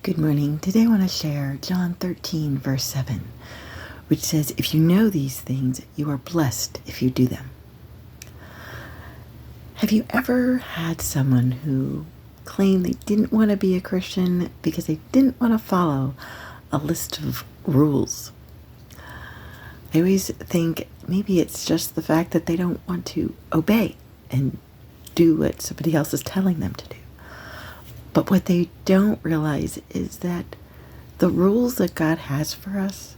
Good morning. Today I want to share John 13, verse 7, which says, "If you know these things, you are blessed if you do them." Have you ever had someone who claimed they didn't want to be a Christian because they didn't want to follow a list of rules? I always think maybe it's just the fact that they don't want to obey and do what somebody else is telling them to do. But what they don't realize is that the rules that God has for us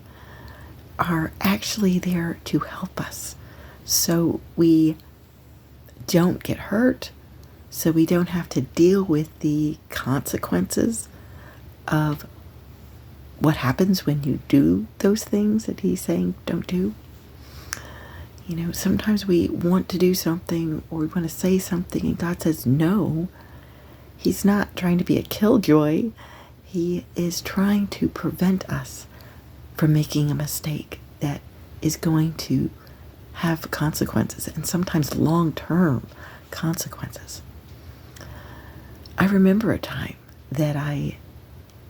are actually there to help us, so we don't get hurt, so we don't have to deal with the consequences of what happens when you do those things that He's saying don't do. Sometimes we want to do something or we want to say something and God says no. He's not trying to be a killjoy. He is trying to prevent us from making a mistake that is going to have consequences, and sometimes long-term consequences. I remember a time that I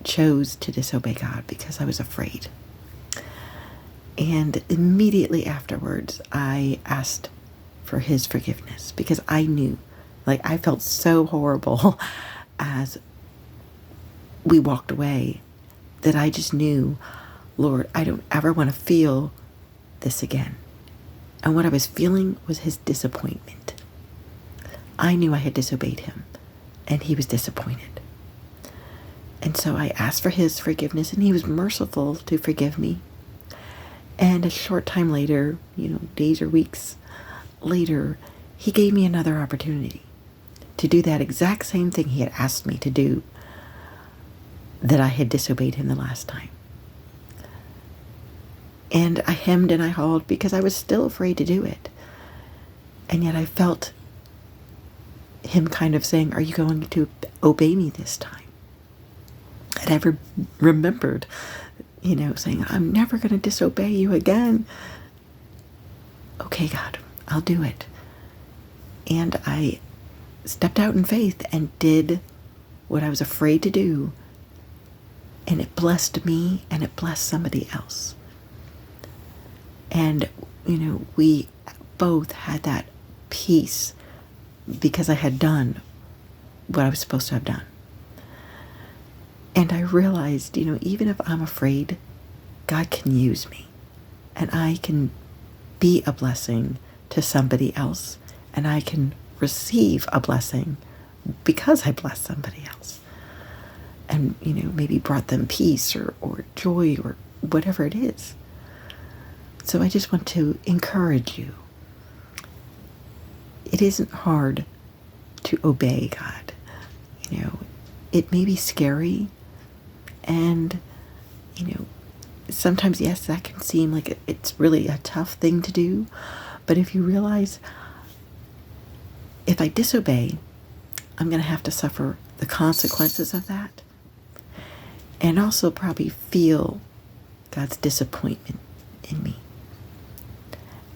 chose to disobey God because I was afraid. And immediately afterwards, I asked for His forgiveness because I knew, I felt so horrible as we walked away that I just knew, Lord, I don't ever want to feel this again. And what I was feeling was His disappointment. I knew I had disobeyed Him, and He was disappointed. And so I asked for His forgiveness, and He was merciful to forgive me. And a short time later, days or weeks later, He gave me another opportunity to do that exact same thing He had asked me to do that I had disobeyed Him the last time. And I hemmed and I hawed because I was still afraid to do it. And yet I felt Him kind of saying, "Are you going to obey me this time?" And I remembered, saying, "I'm never going to disobey you again." Okay, God, I'll do it. And I stepped out in faith and did what I was afraid to do. And it blessed me and it blessed somebody else. And, we both had that peace because I had done what I was supposed to have done. And I realized, even if I'm afraid, God can use me. And I can be a blessing to somebody else. And I can receive a blessing because I blessed somebody else. And, maybe brought them peace or joy or whatever it is. So I just want to encourage you. It isn't hard to obey God. It may be scary. And, sometimes, yes, that can seem like it's really a tough thing to do. But if you realize, if I disobey, I'm going to have to suffer the consequences of that. And also probably feel God's disappointment in me.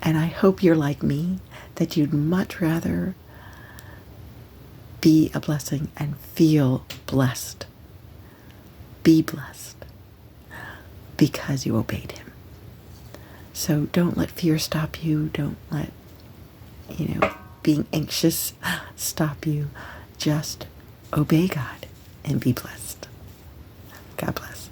And I hope you're like me, that you'd much rather be a blessing and feel blessed. Be blessed because you obeyed Him. So don't let fear stop you. Don't let, being anxious stop you. Just obey God and be blessed. God bless.